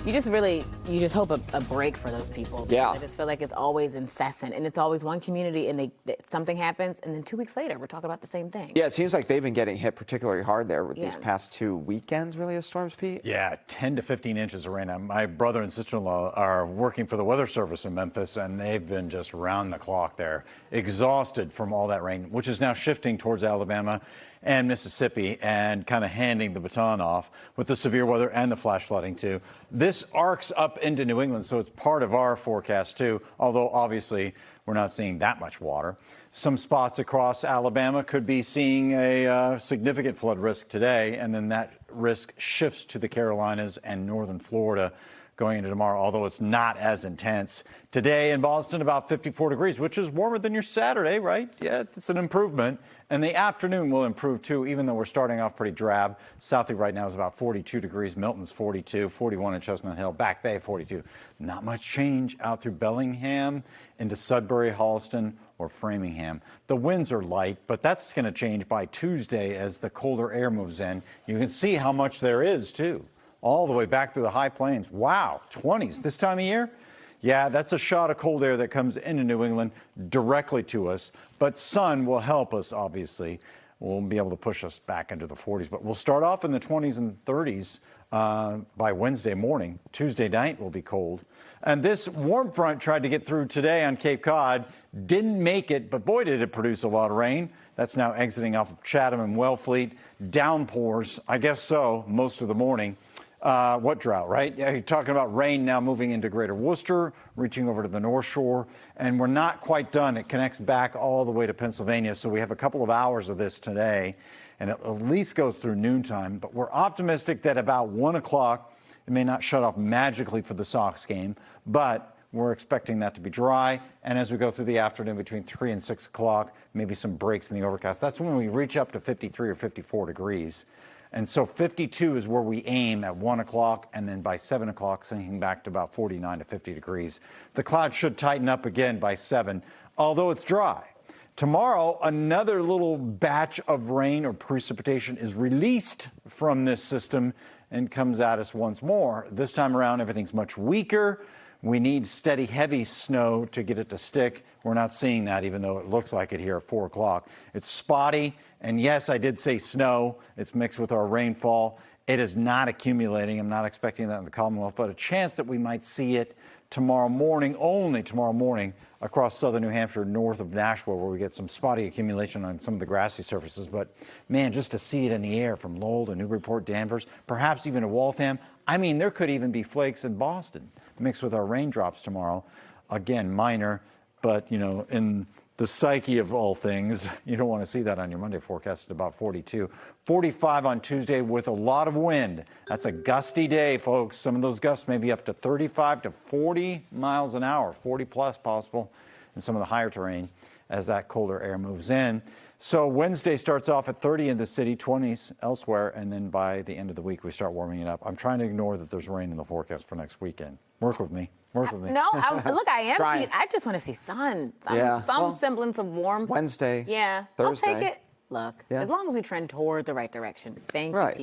You just hope a break for those people. Yeah. I just feel like it's always incessant, and it's always one community, and something happens, and then 2 weeks later, we're talking about the same thing. Yeah, it seems like they've been getting hit particularly hard there with these Yeah. past 2 weekends, really, of storms, Pete? Yeah, 10 to 15 inches of rain. My brother and sister-in-law are working for the Weather Service in Memphis, and they've been just round the clock there, exhausted from all that rain, which is now shifting towards Alabama and Mississippi and kind of handing the baton off with the severe weather and the flash flooding, too. This arcs up into New England, so it's part of our forecast, too, although obviously we're not seeing that much water. Some spots across Alabama could be seeing a significant flood risk today, and then that risk shifts to the Carolinas and northern Florida going into tomorrow, although it's not as intense. Today in Boston, about 54 degrees, which is warmer than your Saturday, right? Yeah, it's an improvement. And the afternoon will improve, too, even though we're starting off pretty drab. Southie right now is about 42 degrees. Milton's 42, 41 in Chestnut Hill. Back Bay, 42. Not much change out through Bellingham into Sudbury, Holliston, or Framingham. The winds are light, but that's going to change by Tuesday as the colder air moves in. You can see how much there is, too, all the way back through the high plains. Wow, 20s this time of year? Yeah, that's a shot of cold air that comes into New England directly to us. But sun will help us, obviously. We'll be able to push us back into the 40s. But we'll start off in the 20s and 30s by Wednesday morning. Tuesday night will be cold. And this warm front tried to get through today on Cape Cod. Didn't make it, but boy, did it produce a lot of rain. That's now exiting off of Chatham and Wellfleet. Downpours, I guess so, most of the morning. What drought, right? Yeah, you're talking about rain now moving into greater Worcester, reaching over to the North Shore, and we're not quite done. It connects back all the way to Pennsylvania, so we have a couple of hours of this today, and it at least goes through noontime, but we're optimistic that about 1 o'clock, it may not shut off magically for the Sox game, but we're expecting that to be dry, and as we go through the afternoon between 3 and 6 o'clock, maybe some breaks in the overcast. That's when we reach up to 53 or 54 degrees. And so 52 is where we aim at 1 o'clock, and then by 7 o'clock, sinking back to about 49 to 50 degrees. The clouds should tighten up again by 7, although it's dry. Tomorrow, another little batch of rain or precipitation is released from this system and comes at us once more. This time around, everything's much weaker. We need steady, heavy snow to get it to stick. We're not seeing that, even though it looks like it here at 4 o'clock. It's spotty, and yes, I did say snow. It's mixed with our rainfall. It is not accumulating. I'm not expecting that in the Commonwealth, but a chance that we might see it tomorrow morning, only tomorrow morning, across southern New Hampshire, north of Nashua, where we get some spotty accumulation on some of the grassy surfaces. But, man, just to see it in the air from Lowell to Newburyport, Danvers, perhaps even to Waltham. I mean, there could even be flakes in Boston mixed with our raindrops tomorrow. Again, minor, but, you know, in the psyche of all things, you don't want to see that on your Monday forecast at about 42. 45 on Tuesday with a lot of wind. That's a gusty day, folks. Some of those gusts may be up to 35 to 40 miles an hour, 40 plus possible in some of the higher terrain as that colder air moves in. So Wednesday starts off at 30 in the city, 20s elsewhere, and then by the end of the week, we start warming it up. I'm trying to ignore that there's rain in the forecast for next weekend. Work with me. Work with me. No, look, I am. Trying. I just want to see sun. Some Well, semblance of warmth. Wednesday, Yeah. Thursday. I'll take it. Look, Yeah. as long as we trend toward the right direction. Thank you, Pete.